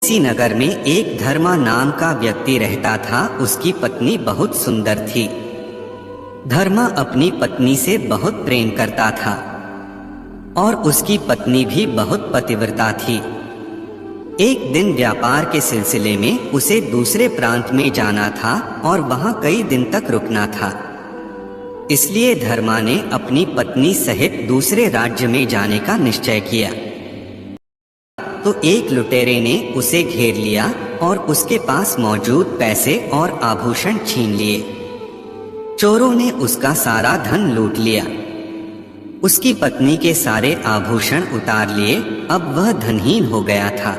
किसी नगर में एक धर्मा नाम का व्यक्ति रहता था। उसकी पत्नी बहुत सुंदर थी। धर्मा अपनी पत्नी से बहुत प्रेम करता था और उसकी पत्नी भी बहुत पतिव्रता थी। एक दिन व्यापार के सिलसिले में उसे दूसरे प्रांत में जाना था और वहां कई दिन तक रुकना था। इसलिए धर्मा ने अपनी पत्नी सहित दूसरे राज्य में जाने का निश्चय किया। तो एक लुटेरे ने उसे घेर लिया और उसके पास मौजूद पैसे और आभूषण छीन लिए। चोरों ने उसका सारा धन लूट लिया। उसकी पत्नी के सारे आभूषण उतार लिए। अब वह धनहीन हो गया था।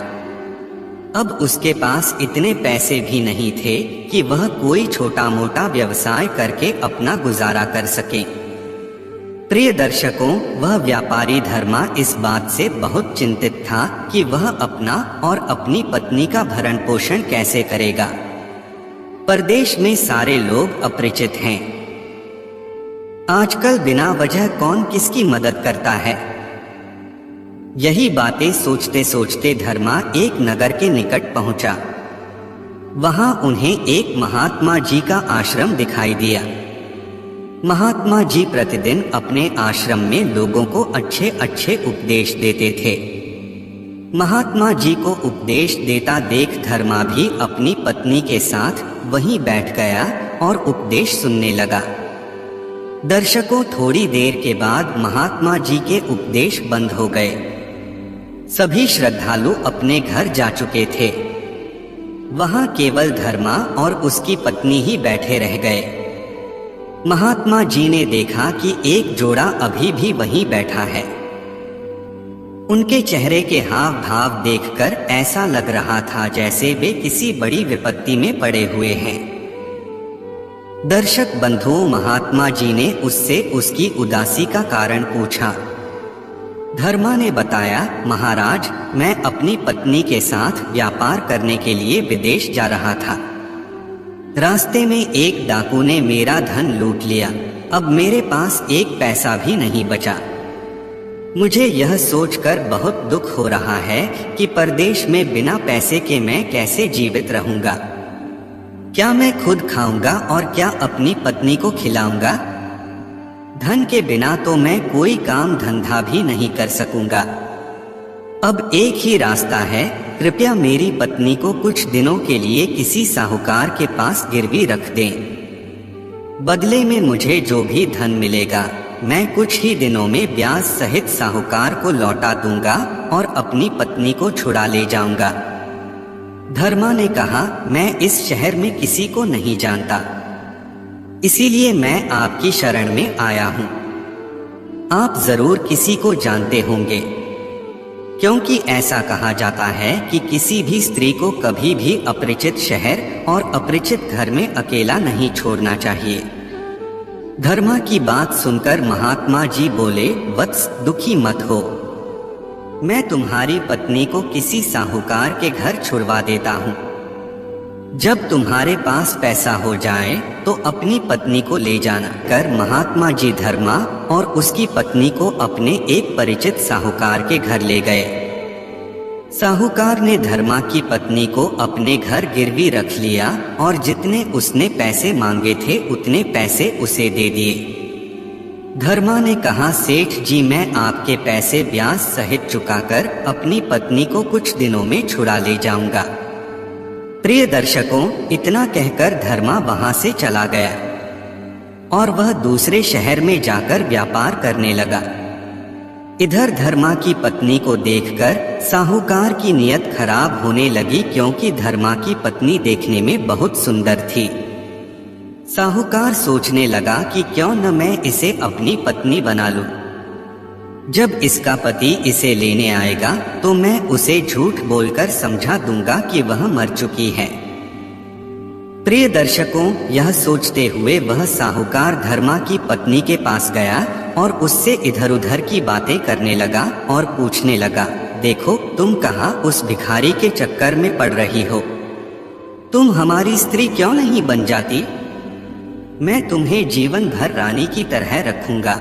अब उसके पास इतने पैसे भी नहीं थे कि वह कोई छोटा मोटा व्यवसाय करके अपना गुजारा कर सके। प्रिय दर्शकों, वह व्यापारी धर्मा इस बात से बहुत चिंतित था कि वह अपना और अपनी पत्नी का भरण पोषण कैसे करेगा। परदेश में सारे लोग अपरिचित हैं। आजकल बिना वजह कौन किसकी मदद करता है। यही बातें सोचते सोचते धर्मा एक नगर के निकट पहुंचा। वहां उन्हें एक महात्मा जी का आश्रम दिखाई दिया। महात्मा जी प्रतिदिन अपने आश्रम में लोगों को अच्छे अच्छे उपदेश देते थे। महात्मा जी को उपदेश देता देख धर्मा भी अपनी पत्नी के साथ वहीं बैठ गया और उपदेश सुनने लगा। दर्शकों, थोड़ी देर के बाद महात्मा जी के उपदेश बंद हो गए। सभी श्रद्धालु अपने घर जा चुके थे। वहां केवल धर्मा और उसकी पत्नी ही बैठे रह गए। महात्मा जी ने देखा कि एक जोड़ा अभी भी वहीं बैठा है। उनके चेहरे के हाव भाव देखकर ऐसा लग रहा था जैसे वे किसी बड़ी विपत्ति में पड़े हुए हैं। दर्शक बंधुओं, महात्मा जी ने उससे उसकी उदासी का कारण पूछा। धर्मा ने बताया, महाराज, मैं अपनी पत्नी के साथ व्यापार करने के लिए विदेश जा रहा था। रास्ते में एक डाकू ने मेरा धन लूट लिया। अब मेरे पास एक पैसा भी नहीं बचा। मुझे यह सोचकर बहुत दुख हो रहा है कि परदेश में बिना पैसे के मैं कैसे जीवित रहूंगा। क्या मैं खुद खाऊंगा और क्या अपनी पत्नी को खिलाऊंगा? धन के बिना तो मैं कोई काम धंधा भी नहीं कर सकूंगा। अब एक ही रास्ता है, कृपया मेरी पत्नी को कुछ दिनों के लिए किसी साहूकार के पास गिरवी रख दें। बदले में मुझे जो भी धन मिलेगा मैं कुछ ही दिनों में ब्याज सहित साहूकार को लौटा दूंगा और अपनी पत्नी को छुड़ा ले जाऊंगा। धर्मा ने कहा, मैं इस शहर में किसी को नहीं जानता, इसीलिए मैं आपकी शरण में आया हूं। आप जरूर किसी को जानते होंगे, क्योंकि ऐसा कहा जाता है कि किसी भी स्त्री को कभी भी अपरिचित शहर और अपरिचित घर में अकेला नहीं छोड़ना चाहिए। धर्मा की बात सुनकर महात्मा जी बोले, वत्स, दुखी मत हो। मैं तुम्हारी पत्नी को किसी साहूकार के घर छुड़वा देता हूँ। जब तुम्हारे पास पैसा हो जाए तो अपनी पत्नी को ले जाना। कर महात्मा जी धर्मा और उसकी पत्नी को अपने एक परिचित साहूकार के घर ले गए। साहूकार ने धर्मा की पत्नी को अपने घर गिरवी रख लिया और जितने उसने पैसे मांगे थे उतने पैसे उसे दे दिए। धर्मा ने कहा, सेठ जी, मैं आपके पैसे ब्याज सहित चुकाकर अपनी पत्नी को कुछ दिनों में छुड़ा ले जाऊंगा। प्रिय दर्शकों, इतना कहकर धर्मा वहां से चला गया और वह दूसरे शहर में जाकर व्यापार करने लगा। इधर धर्मा की पत्नी को देखकर साहूकार की नीयत खराब होने लगी, क्योंकि धर्मा की पत्नी देखने में बहुत सुंदर थी। साहूकार सोचने लगा कि क्यों न मैं इसे अपनी पत्नी बना लूं। जब इसका पति इसे लेने आएगा तो मैं उसे झूठ बोलकर समझा दूंगा कि वह मर चुकी है। प्रिय दर्शकों, यह सोचते हुए वह साहूकार धर्मा की पत्नी के पास गया और उससे इधर उधर की बातें करने लगा और पूछने लगा, देखो, तुम कहाँ उस भिखारी के चक्कर में पड़ रही हो? तुम हमारी स्त्री क्यों नहीं बन जाती? मैं तुम्हें जीवन भर रानी की तरह रखूंगा।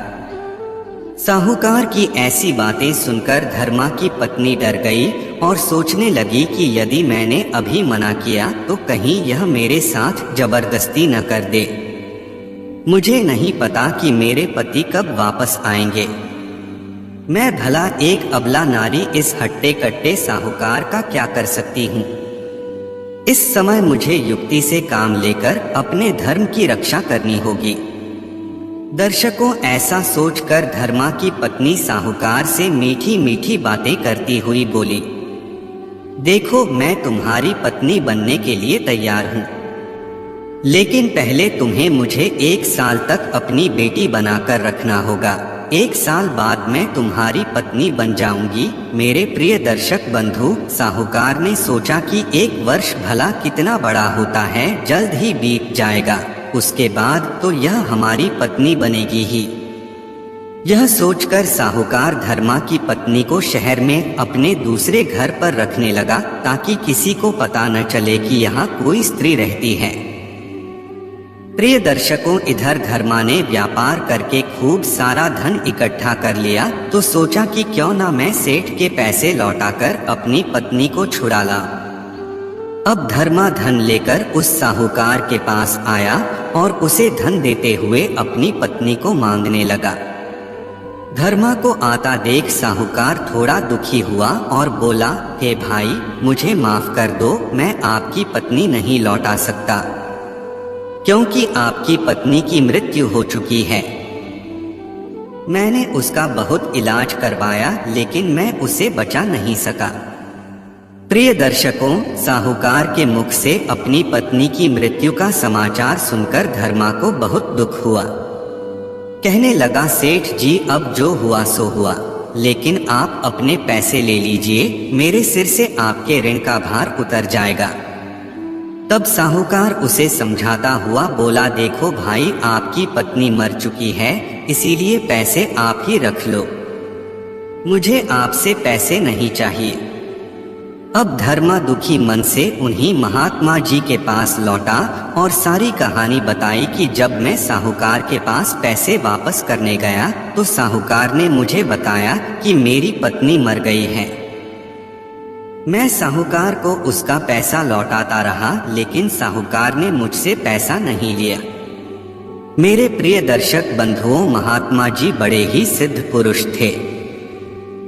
साहूकार की ऐसी बातें सुनकर धर्मा की पत्नी डर गई और सोचने लगी कि यदि मैंने अभी मना किया तो कहीं यह मेरे साथ जबरदस्ती न कर दे। मुझे नहीं पता कि मेरे पति कब वापस आएंगे। मैं भला एक अबला नारी इस हट्टे कट्टे साहूकार का क्या कर सकती हूँ। इस समय मुझे युक्ति से काम लेकर अपने धर्म की रक्षा करनी होगी। दर्शकों, ऐसा सोचकर धर्मा की पत्नी साहूकार से मीठी मीठी बातें करती हुई बोली, देखो मैं तुम्हारी पत्नी बनने के लिए तैयार हूँ, लेकिन पहले तुम्हें मुझे 1 साल तक अपनी बेटी बनाकर रखना होगा। 1 साल बाद मैं तुम्हारी पत्नी बन जाऊंगी। मेरे प्रिय दर्शक बंधु, साहूकार ने सोचा कि 1 वर्ष भला कितना बड़ा होता है, जल्द ही बीत जाएगा, उसके बाद तो यह हमारी पत्नी बनेगी ही। यह सोचकर साहूकार धर्मा की पत्नी को शहर में अपने दूसरे घर पर रखने लगा ताकि किसी को पता न चले कि यहाँ कोई स्त्री रहती है। प्रिय दर्शकों, इधर धर्मा ने व्यापार करके खूब सारा धन इकट्ठा कर लिया तो सोचा कि क्यों ना मैं सेठ के पैसे लौटाकर अपनी पत्नी को छुड़ा ला। अब धर्मा धन लेकर उस साहूकार के पास आया और उसे धन देते हुए अपनी पत्नी को मांगने लगा। धर्मा को आता देख साहूकार थोड़ा दुखी हुआ और बोला, हे भाई, मुझे माफ कर दो, मैं आपकी पत्नी नहीं लौटा सकता क्योंकि आपकी पत्नी की मृत्यु हो चुकी है। मैंने उसका बहुत इलाज करवाया लेकिन मैं उसे बचा नहीं सका। प्रिय दर्शकों, साहूकार के मुख से अपनी पत्नी की मृत्यु का समाचार सुनकर धर्मा को बहुत दुख हुआ। कहने लगा, सेठ जी, अब जो हुआ सो हुआ, लेकिन आप अपने पैसे ले लीजिए, मेरे सिर से आपके ऋण का भार उतर जाएगा। तब साहूकार उसे समझाता हुआ बोला, देखो भाई, आपकी पत्नी मर चुकी है, इसीलिए पैसे आप ही रख लो, मुझे आपसे पैसे नहीं चाहिए। अब धर्मा दुखी मन से उन्हीं महात्मा जी के पास लौटा और सारी कहानी बताई कि जब मैं साहूकार के पास पैसे वापस करने गया तो साहूकार ने मुझे बताया कि मेरी पत्नी मर गई है। मैं साहूकार को उसका पैसा लौटाता रहा लेकिन साहूकार ने मुझसे पैसा नहीं लिया। मेरे प्रिय दर्शक बंधुओं, महात्मा जी बड़े ही सिद्ध पुरुष थे।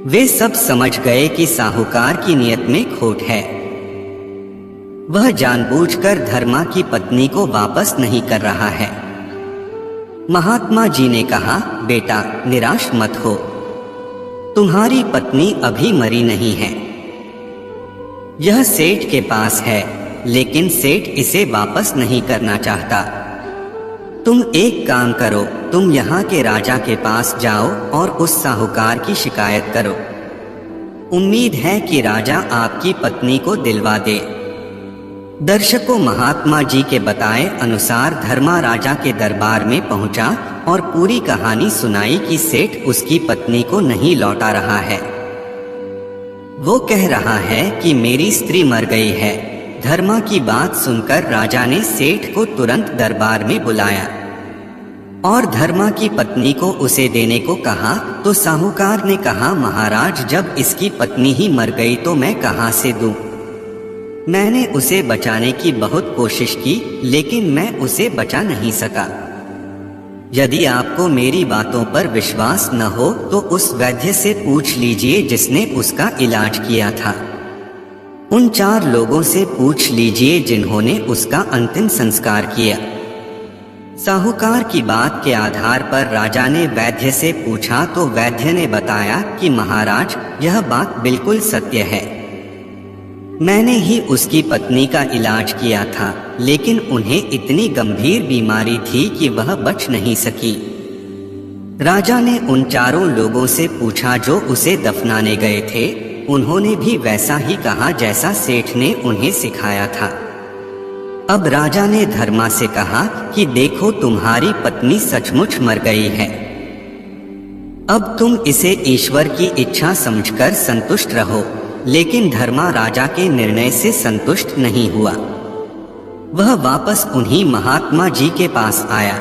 वे सब समझ गए कि साहूकार की नियत में खोट है। वह जानबूझकर धर्मा की पत्नी को वापस नहीं कर रहा है। महात्मा जी ने कहा, बेटा, निराश मत हो, तुम्हारी पत्नी अभी मरी नहीं है। यह सेठ के पास है, लेकिन सेठ इसे वापस नहीं करना चाहता। तुम एक काम करो, तुम यहाँ के राजा के पास जाओ और उस साहूकार की शिकायत करो। उम्मीद है कि राजा आपकी पत्नी को दिलवा दे। दर्शकों, महात्मा जी के बताए अनुसार धर्मा राजा के दरबार में पहुंचा और पूरी कहानी सुनाई कि सेठ उसकी पत्नी को नहीं लौटा रहा है। वो कह रहा है कि मेरी स्त्री मर गई है। धर्मा की बात सुनकर राजा ने सेठ को तुरंत दरबार में बुलाया और धर्मा की पत्नी को उसे देने को कहा तो साहूकार ने कहा, महाराज, जब इसकी पत्नी ही मर गई तो मैं कहाँ से दूं? मैंने उसे बचाने की बहुत कोशिश की लेकिन मैं उसे बचा नहीं सका। यदि आपको मेरी बातों पर विश्वास न हो तो उस वैद्य से पूछ लीजिए जिसने उसका इलाज किया था। उन 4 लोगों से पूछ लीजिए जिन्होंने उसका अंतिम संस्कार किया। साहूकार की बात के आधार पर राजा ने वैद्य से पूछा तो वैद्य ने बताया कि महाराज, यह बात बिल्कुल सत्य है। मैंने ही उसकी पत्नी का इलाज किया था, लेकिन उन्हें इतनी गंभीर बीमारी थी कि वह बच नहीं सकी। राजा ने उन 4 लोगों से पूछा जो उसे दफनाने गए थे। उन्होंने भी वैसा ही कहा जैसा सेठ ने उन्हें सिखाया था। अब राजा ने धर्मा से कहा कि देखो, तुम्हारी पत्नी सचमुच मर गई है। अब तुम इसे ईश्वर की इच्छा समझकर संतुष्ट रहो। लेकिन धर्मा राजा के निर्णय से संतुष्ट नहीं हुआ। वह वापस उन्हीं महात्मा जी के पास आया।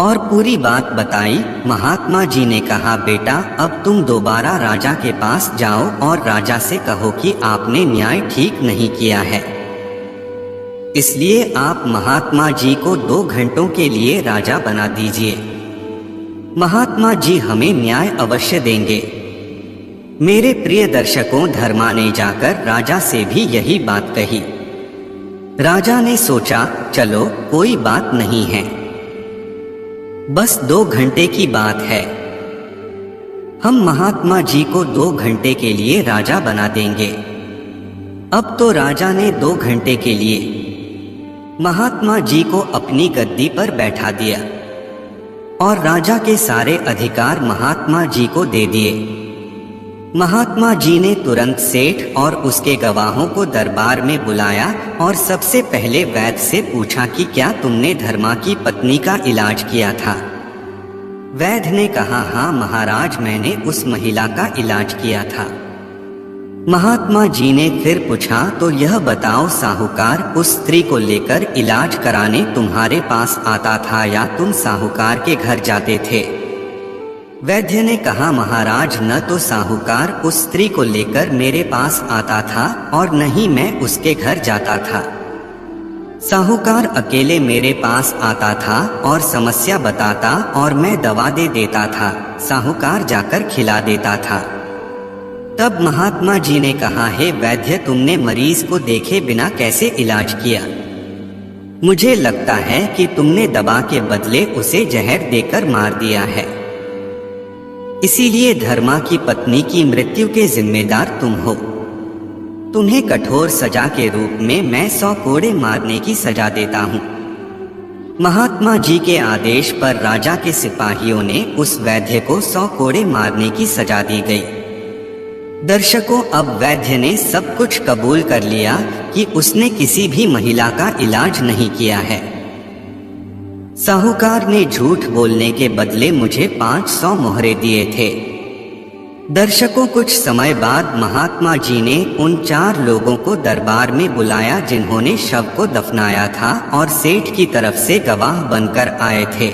और पूरी बात बताई। महात्मा जी ने कहा, बेटा अब तुम दोबारा राजा के पास जाओ और राजा से कहो कि आपने न्याय ठीक नहीं किया है, इसलिए आप महात्मा जी को 2 घंटों के लिए राजा बना दीजिए। महात्मा जी हमें न्याय अवश्य देंगे। मेरे प्रिय दर्शकों, धर्मा ने जाकर राजा से भी यही बात कही। राजा ने सोचा, चलो कोई बात नहीं है, बस 2 घंटे की बात है, हम महात्मा जी को 2 घंटे के लिए राजा बना देंगे। अब तो राजा ने 2 घंटे के लिए महात्मा जी को अपनी गद्दी पर बैठा दिया और राजा के सारे अधिकार महात्मा जी को दे दिए। महात्मा जी ने तुरंत सेठ और उसके गवाहों को दरबार में बुलाया और सबसे पहले वैद्य से पूछा कि क्या तुमने धर्मा की पत्नी का इलाज किया था? वैद्य ने कहा, हाँ महाराज, मैंने उस महिला का इलाज किया था। महात्मा जी ने फिर पूछा, तो यह बताओ साहूकार उस स्त्री को लेकर इलाज कराने तुम्हारे पास आता था या तुम साहूकार के घर जाते थे? वैद्य ने कहा, महाराज न तो साहूकार उस स्त्री को लेकर मेरे पास आता था और न ही मैं उसके घर जाता था। साहूकार अकेले मेरे पास आता था और समस्या बताता और मैं दवा दे देता था, साहूकार जाकर खिला देता था। तब महात्मा जी ने कहा, हे वैद्य, तुमने मरीज को देखे बिना कैसे इलाज किया? मुझे लगता है कि तुमने दवा के बदले उसे जहर देकर मार दिया है, इसीलिए धर्मा की पत्नी की मृत्यु के जिम्मेदार तुम हो। तुम्हें कठोर सजा के रूप में मैं 100 कोड़े मारने की सजा देता हूँ। महात्मा जी के आदेश पर राजा के सिपाहियों ने उस वैद्य को 100 कोड़े मारने की सजा दी गई। दर्शकों, अब वैद्य ने सब कुछ कबूल कर लिया कि उसने किसी भी महिला का इलाज नहीं किया है। साहूकार ने झूठ बोलने के बदले मुझे 500 मोहरे दिए थे। दर्शकों, कुछ समय बाद महात्मा जी ने उन 4 लोगों को दरबार में बुलाया जिन्होंने शव को दफनाया था और सेठ की तरफ से गवाह बनकर आए थे।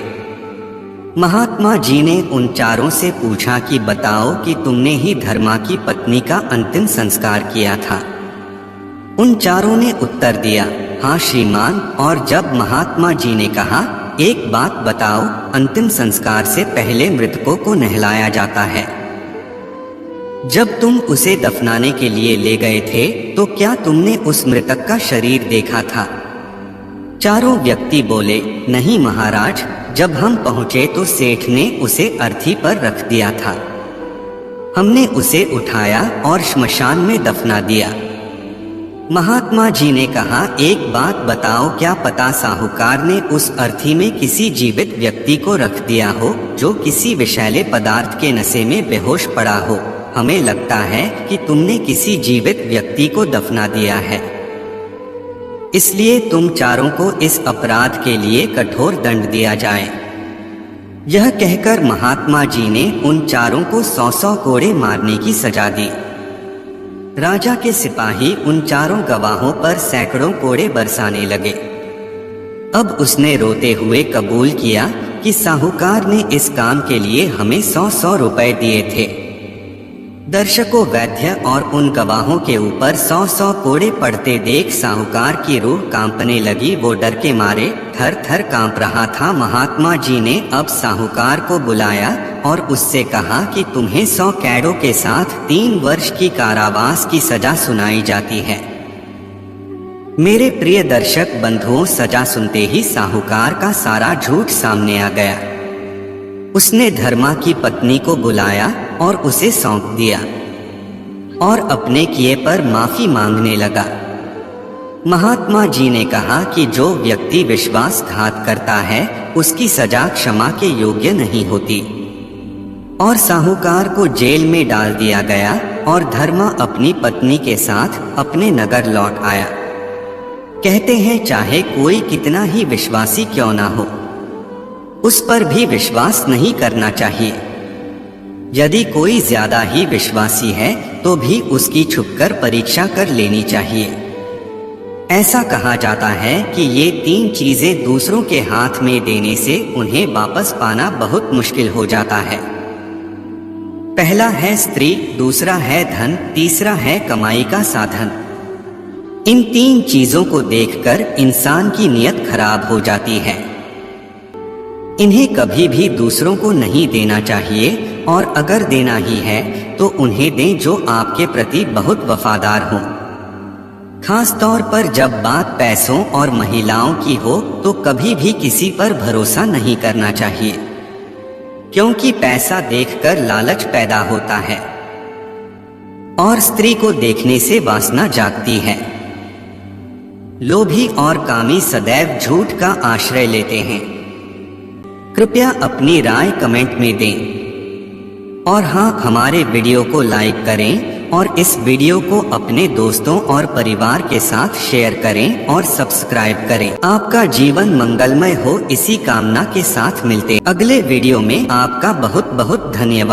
महात्मा जी ने उन 4 से पूछा कि बताओ कि तुमने ही धर्मा की पत्नी का अंतिम संस्कार किया था? उन 4 ने उत्तर दिया, हाँ श्रीमान। और जब महात्मा जी ने कहा, एक बात बताओ, अंतिम संस्कार से पहले मृतकों को नहलाया जाता है। जब तुम उसे दफनाने के लिए ले गए थे तो क्या तुमने उस मृतक का शरीर देखा था? 4 व्यक्ति बोले, नहीं महाराज, जब हम पहुंचे तो सेठ ने उसे अर्थी पर रख दिया था। हमने उसे उठाया और श्मशान में दफना दिया। महात्मा जी ने कहा, एक बात बताओ, क्या पता साहूकार ने उस अर्थी में किसी जीवित व्यक्ति को रख दिया हो जो किसी विषैले पदार्थ के नशे में बेहोश पड़ा हो? हमें लगता है कि तुमने किसी जीवित व्यक्ति को दफना दिया है, इसलिए तुम 4 को इस अपराध के लिए कठोर दंड दिया जाए। यह कहकर महात्मा जी ने उन 4 को 100 कोड़े मारने की सजा दी। राजा के सिपाही उन 4 गवाहों पर सैकड़ों कोड़े बरसाने लगे। अब उसने रोते हुए कबूल किया कि साहूकार ने इस काम के लिए हमें 100 रुपए दिए थे। दर्शकों, वैद्य और उन गवाहों के ऊपर 100 कोड़े पड़ते देख साहूकार की रूह कांपने लगी। वो डर के मारे थर थर कांप रहा था। महात्मा जी ने अब साहूकार को बुलाया और उससे कहा कि तुम्हें 100 कैडों के साथ 3 वर्ष की कारावास की सजा सुनाई जाती है। मेरे प्रिय दर्शक बंधुओं, सजा सुनते ही साहूकार का सारा झूठ सामने आ गया। उसने धर्मा की पत्नी को बुलाया और उसे सौंप दिया और अपने किए पर माफी मांगने लगा। महात्मा जी ने कहा कि जो व्यक्ति विश्वासघात करता है उसकी सजा क्षमा के योग्य नहीं होती, और साहूकार को जेल में डाल दिया गया और धर्मा अपनी पत्नी के साथ अपने नगर लौट आया। कहते हैं चाहे कोई कितना ही विश्वासी क्यों ना हो, उस पर भी विश्वास नहीं करना चाहिए। यदि कोई ज्यादा ही विश्वासी है तो भी उसकी छुपकर परीक्षा कर लेनी चाहिए। ऐसा कहा जाता है कि ये 3 चीजें दूसरों के हाथ में देने से उन्हें वापस पाना बहुत मुश्किल हो जाता है। पहला है स्त्री, दूसरा है धन, तीसरा है कमाई का साधन। इन 3 चीजों को देखकर इंसान की नीयत खराब हो जाती है। इन्हें कभी भी दूसरों को नहीं देना चाहिए, और अगर देना ही है तो उन्हें दें जो आपके प्रति बहुत वफादार हों। खास तौर पर जब बात पैसों और महिलाओं की हो तो कभी भी किसी पर भरोसा नहीं करना चाहिए, क्योंकि पैसा देखकर लालच पैदा होता है और स्त्री को देखने से वासना जागती है। लोभी और कामी सदैव झूठ का आश्रय लेते हैं। कृपया अपनी राय कमेंट में दें, और हाँ, हमारे वीडियो को लाइक करें और इस वीडियो को अपने दोस्तों और परिवार के साथ शेयर करें और सब्सक्राइब करें। आपका जीवन मंगलमय हो, इसी कामना के साथ मिलते अगले वीडियो में। आपका बहुत बहुत धन्यवाद।